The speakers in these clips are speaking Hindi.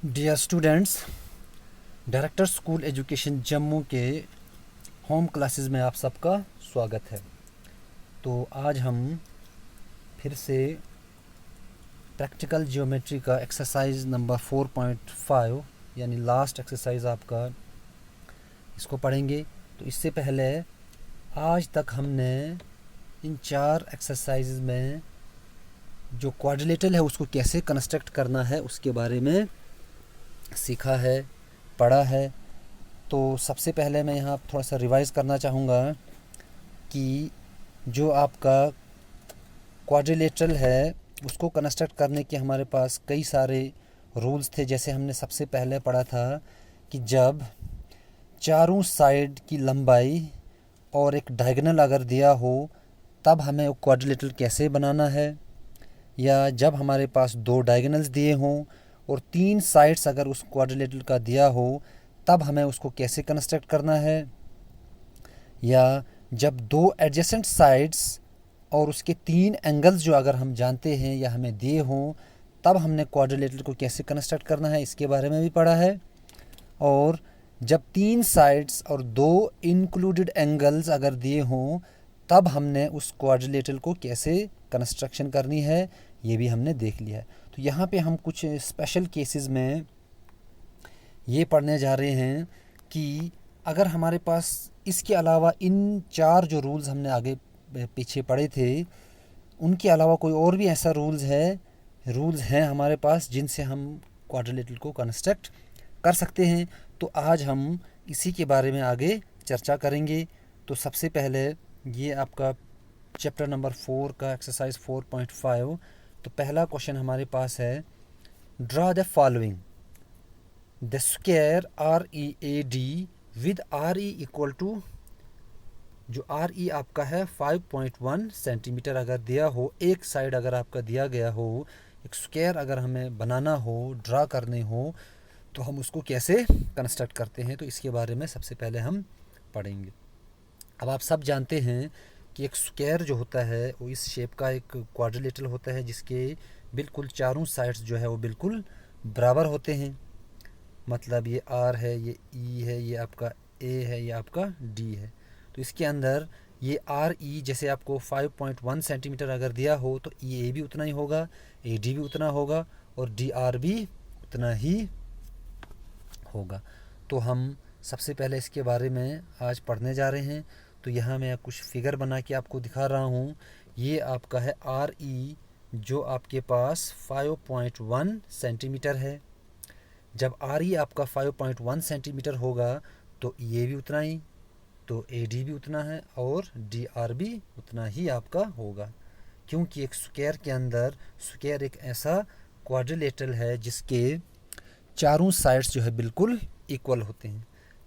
Dear students, director school education Jammu के होम क्लासेस में आप सबका स्वागत है। तो आज हम फिर से प्रैक्टिकल ज्योमेट्री का एक्सरसाइज नंबर 4.5 यानी लास्ट एक्सरसाइज आपका इसको पढ़ेंगे। तो इससे पहले आज तक हमने इन 4 एक्सरसाइज में जो क्वाड्रिलेटरल है उसको कैसे कंस्ट्रक्ट करना है उसके बारे में सीखा है, पढ़ा है। तो सबसे पहले मैं यहाँ थोड़ा सा रिवाइज़ करना चाहूँगा कि जो आपका क्वाड्रिलेटरल है उसको कंस्ट्रक्ट करने के हमारे पास कई सारे रूल्स थे। जैसे हमने सबसे पहले पढ़ा था कि जब चारों साइड की लंबाई और एक डायगोनल अगर दिया हो तब हमें वो क्वाड्रिलेटरल कैसे बनाना है, या जब हमारे पास 2 डायगोनल्स दिए हों और 3 साइड्स अगर उस क्वाड्रिलेटरल का दिया हो तब हमें उसको कैसे कंस्ट्रक्ट करना है, या जब 2 एडजेसेंट साइड्स और उसके 3 एंगल्स जो अगर हम जानते हैं या हमें दिए हों तब हमने क्वाड्रिलेटरल को कैसे कंस्ट्रक्ट करना है, इसके बारे में भी पढ़ा है। और जब 3 साइड्स और 2 इंक्लूडेड एंगल्स अगर दिए हों तब हमने उस क्वाड्रिलेटरल को कैसे कंस्ट्रक्शन करनी है, ये भी हमने देख लिया है। तो यहाँ पे हम कुछ स्पेशल केसेस में ये पढ़ने जा रहे हैं कि अगर हमारे पास इसके अलावा इन 4 जो रूल्स हमने आगे पीछे पढ़े थे उनके अलावा कोई और भी ऐसा रूल्स हैं हमारे पास जिनसे हम क्वाड्रिलेटरल को कंस्ट्रक्ट कर सकते हैं। तो आज हम इसी के बारे में आगे चर्चा करेंगे। तो सबसे पहले ये आपका चैप्टर नंबर 4 का एक्सरसाइज 4.5। तो पहला क्वेश्चन हमारे पास है, draw the following the square READ with RE equal to, जो RE आपका है 5.1 सेंटीमीटर अगर दिया हो, एक साइड अगर आपका दिया गया हो, एक स्क्वायर अगर हमें बनाना हो, ड्रा करने हो, तो हम उसको कैसे कंस्ट्रक्ट करते हैं, तो इसके बारे में सबसे पहले हम पढ़ेंगे। अब आप सब जानते हैं कि एक स्क्वायर जो होता है वो इस शेप का एक क्वाड्रिलेटरल होता है जिसके बिल्कुल चारों साइड्स जो है वो बिल्कुल बराबर होते हैं। मतलब ये R है, ये E है, ये आपका A है, ये आपका D है। तो इसके अंदर ये RE जैसे आपको 5.1 सेंटीमीटर अगर दिया हो तो EA भी उतना ही होगा, AD भी उतना होगा और DR भी उतना ही होगा। तो हम सबसे पहले इसके बारे में आज पढ़ने जा रहे हैं। तो यहाँ मैं कुछ फिगर बना के आपको दिखा रहा हूँ। ये आपका है RE जो आपके पास 5.1 सेंटीमीटर है। जब RE आपका 5.1 सेंटीमीटर होगा तो ये भी उतना ही, तो AD भी उतना है और DR भी उतना ही आपका होगा, क्योंकि एक स्क्वायर के अंदर स्क्वायर एक ऐसा क्वाड्रिलेटरल है जिसके चारों साइड्स जो है बिल्कुल इक्वल होते हैं।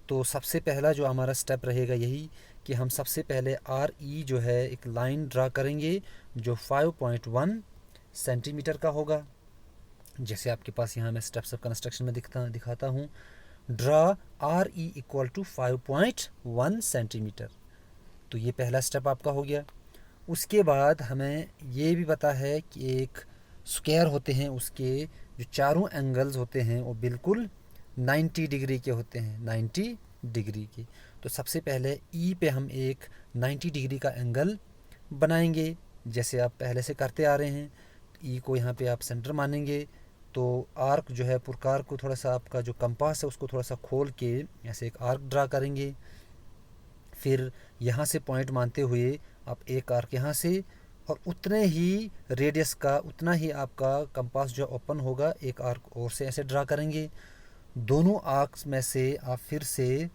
तो सबसे पहला जो हमारा स्टेप रहेगा यही कि हम सबसे पहले RE जो है एक लाइन ड्रा करेंगे जो 5.1 सेंटीमीटर का होगा। जैसे आपके पास यहाँ मैं स्टेप्स ऑफ कंस्ट्रक्शन में दिखाता हूँ। Draw RE equal to 5.1 centimetre. तो ये पहला स्टेप आपका हो गया। उसके बाद हमें ये भी पता है कि एक स्क्वायर होते हैं, उसके जो चारों एंगल्स होते हैं वो बिल्कुल 90 डिग्री के होते हैं, 90 डिग्री के। तो सबसे पहले E पे हम एक 90 डिग्री का एंगल बनाएंगे जैसे आप पहले से करते आ रहे हैं। E को यहाँ पे आप सेंटर मानेंगे। तो आर्क जो है पुरकार को थोड़ा सा आपका जो कंपास है उसको थोड़ा सा खोल के ऐसे एक आर्क ड्रा करेंगे। फिर यहाँ से पॉइंट मानते हुए आप एक आर्क यहाँ से और उतने ही रेडियस का उतना ही आपका कंपास जो ओपन होगा एक आर्क और से ऐसे ड्रा करेंगे। दोनों आर्क्स में से आप फिर से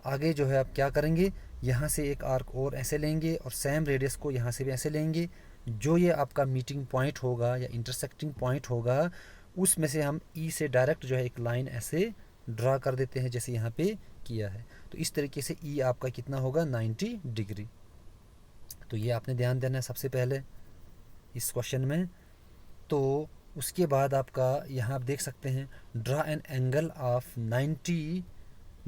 आगे जो है आप क्या करेंगे, यहाँ से एक आर्क और ऐसे लेंगे और सेम रेडियस को यहाँ से भी ऐसे लेंगे। जो ये आपका मीटिंग पॉइंट होगा या इंटरसेक्टिंग पॉइंट होगा उसमें से हम E से डायरेक्ट जो है एक लाइन ऐसे ड्रा कर देते हैं जैसे यहाँ पे किया है। तो इस तरीके से E आपका कितना होगा, 90 डिग्री। तो ये आपने ध्यान देना है सबसे पहले इस क्वेश्चन में। तो उसके बाद आपका यहाँ आप देख सकते हैं, draw an angle of 90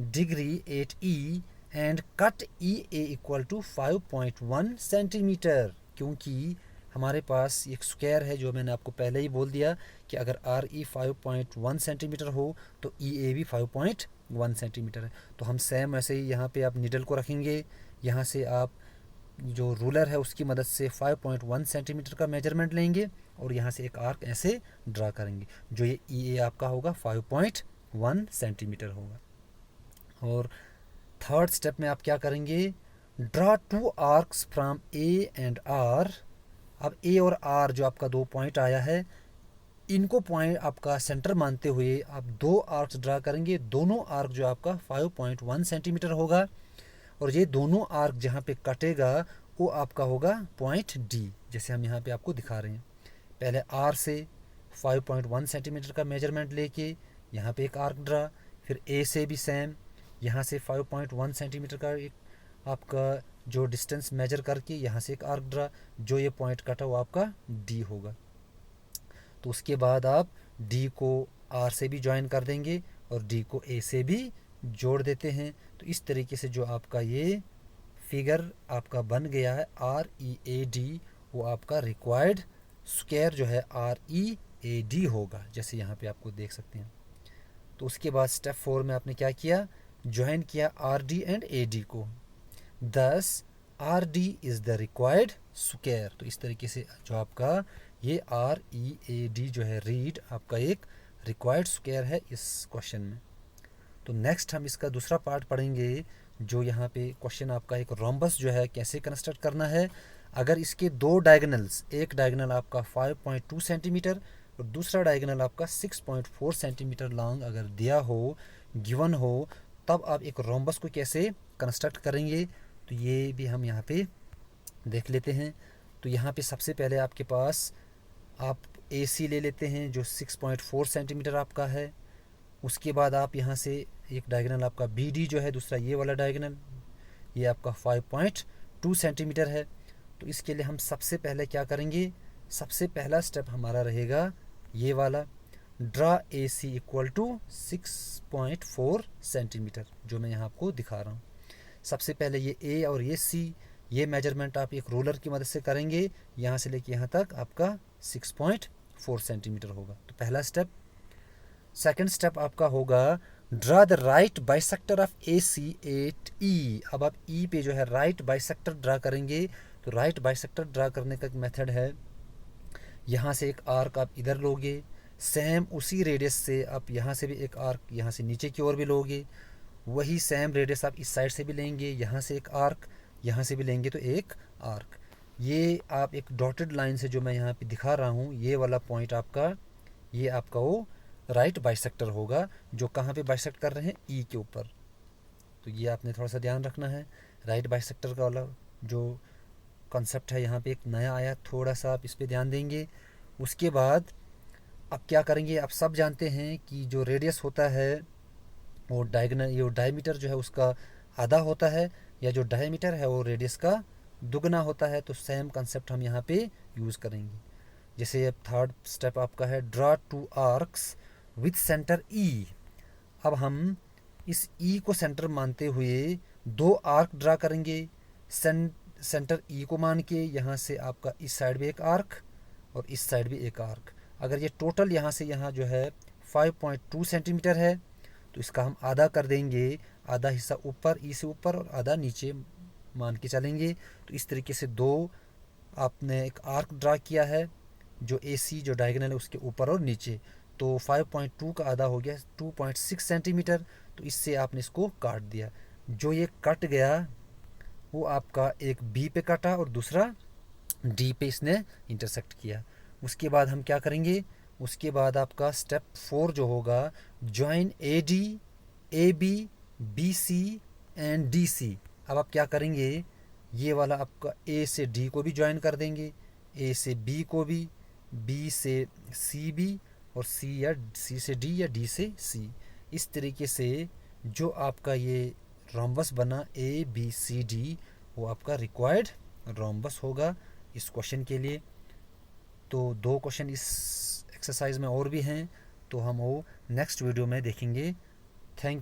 degree at E and cut EA equal to 5.1 centimetre, क्योंकि हमारे पास एक स्क्वायर है जो मैंने आपको पहले ही बोल दिया कि अगर आर ई 5.1 सेंटीमीटर हो तो ई ए भी 5.1 सेंटीमीटर है। तो हम सेम ऐसे ही यहाँ पे आप नीडल को रखेंगे, यहाँ से आप जो रूलर है उसकी मदद से 5.1 सेंटीमीटर का मेजरमेंट लेंगे और यहाँ से एक आर्क ऐसे ड्रा करेंगे, जो ये ई ए आपका होगा 5.1 सेंटीमीटर होगा। और थर्ड स्टेप में आप क्या करेंगे, draw two arcs from A and R. अब ए और आर जो आपका दो पॉइंट आया है, इनको पॉइंट आपका सेंटर मानते हुए आप दो आर्क्स ड्रा करेंगे। दोनों आर्क जो आपका 5.1 सेंटीमीटर होगा और ये दोनों आर्क जहाँ पे कटेगा वो आपका होगा पॉइंट डी, जैसे हम यहाँ पे आपको दिखा रहे हैं। पहले आर से 5.1 सेंटीमीटर का मेजरमेंट लेके यहाँ पे एक आर्क ड्रा, फिर ए से भी सेम यहाँ से 5.1 सेंटीमीटर का एक आपका जो डिस्टेंस मेजर करके यहाँ से एक आर्क ड्रा, जो ये पॉइंट कटा वो आपका डी होगा। तो उसके बाद आप डी को आर से भी ज्वाइन कर देंगे और डी को ए से भी जोड़ देते हैं। तो इस तरीके से जो आपका ये फिगर आपका बन गया है आर ई ए डी, वो आपका रिक्वायर्ड स्क्वायर जो है आर ई ए डी होगा, जैसे यहाँ पे आपको देख सकते हैं। तो उसके बाद स्टेप 4 में आपने क्या किया, ज्वाइन किया R D and A D को, दस R D is the required square. तो इस तरीके से जो आपका ये आर ई ए डी जो है रीड आपका एक रिक्वायर्ड स्क्वायर है इस क्वेश्चन में। तो नेक्स्ट हम इसका दूसरा पार्ट पढ़ेंगे, जो यहाँ पे क्वेश्चन आपका एक रोम्बस जो है कैसे कंस्ट्रक्ट करना है। अगर इसके दो डायगोनल्स, एक डायगोनल आपका 5.2 सेंटीमीटर और दूसरा डायगोनल आपका 6.4 सेंटीमीटर लॉन्ग अगर दिया हो, गिवन हो, तब आप एक रोम्बस को कैसे कंस्ट्रक्ट करेंगे, तो ये भी हम यहाँ पे देख लेते हैं। तो यहाँ पे सबसे पहले आपके पास आप ए सी ले लेते हैं जो 6.4 सेंटीमीटर आपका है। उसके बाद आप यहाँ से एक डायगोनल आपका बी डी जो है, दूसरा ये वाला डायगोनल, ये आपका 5.2 सेंटीमीटर है। तो इसके लिए हम सबसे पहले क्या करेंगे, सबसे पहला स्टेप हमारा रहेगा ये वाला, draw A C equal to 6.4 centimetre, जो मैं यहाँ आपको दिखा रहा हूँ। सबसे पहले ये ए और ये सी, ये मेजरमेंट आप एक रोलर की मदद से करेंगे, यहाँ से लेके यहाँ तक आपका 6.4 सेंटीमीटर होगा। तो पहला स्टेप। सेकंड स्टेप आपका होगा draw the right bisector of A C at E. अब आप ई पे जो है राइट बाइसेक्टर ड्रा करेंगे। तो राइट बाइसेक्टर ड्रा करने का एक मेथड है, यहाँ से एक आर्क आप इधर लोगे, सेम उसी रेडियस से आप यहाँ से भी एक आर्क यहाँ से नीचे की ओर भी लोगे, वही सेम रेडियस आप इस साइड से भी लेंगे, यहाँ से एक आर्क यहाँ से भी लेंगे तो एक आर्क। ये आप एक डॉटेड लाइन से जो मैं यहाँ पे दिखा रहा हूँ, ये वाला पॉइंट आपका, ये आपका वो राइट बाइसेक्टर होगा, जो कहाँ पे बाइसेक्ट कर रहे हैं, ई के ऊपर। तो ये आपने थोड़ा सा ध्यान रखना है। राइट बाइसेक्टर का वाला जो कॉन्सेप्ट है यहाँ पे एक नया आया, थोड़ा सा आप इस पे ध्यान देंगे। उसके बाद अब क्या करेंगे, आप सब जानते हैं कि जो रेडियस होता है वो डायगोनल, ये डायमीटर जो है उसका आधा होता है, या जो डायमीटर है वो रेडियस का दुगना होता है। तो सेम कंसेप्ट हम यहाँ पे यूज़ करेंगे। जैसे अब थर्ड स्टेप आपका है draw two arcs with centre E. अब हम इस ई को सेंटर मानते हुए दो आर्क ड्रा करेंगे, सेंटर ई को मान के। यहाँ से आपका इस साइड भी एक आर्क और इस साइड भी एक आर्क। अगर ये टोटल यहाँ से यहाँ जो है 5.2 सेंटीमीटर है, तो इसका हम आधा कर देंगे, आधा हिस्सा ऊपर ई से ऊपर और आधा नीचे मान के चलेंगे। तो इस तरीके से दो आपने एक आर्क ड्रा किया है, जो ए सी जो डायगोनल है उसके ऊपर और नीचे। तो 5.2 का आधा हो गया 2.6 सेंटीमीटर। तो इससे आपने इसको काट दिया। जो ये कट गया वो आपका एक बी पे कटा और दूसरा डी पे इसने इंटरसेक्ट किया। उसके बाद हम क्या करेंगे, उसके बाद आपका स्टेप 4 जो होगा, join A D, A B, B C and D C. अब आप क्या करेंगे, ये वाला आपका ए से डी को भी ज्वाइन कर देंगे, ए से बी को भी, बी से सी भी, और सी या सी से डी या डी से सी। इस तरीके से जो आपका ये रोम्बस बना ए बी सी डी, वो आपका रिक्वायर्ड रोम्बस होगा इस क्वेश्चन के लिए। तो दो क्वेश्चन इस एक्सरसाइज में और भी हैं, तो हम वो नेक्स्ट वीडियो में देखेंगे।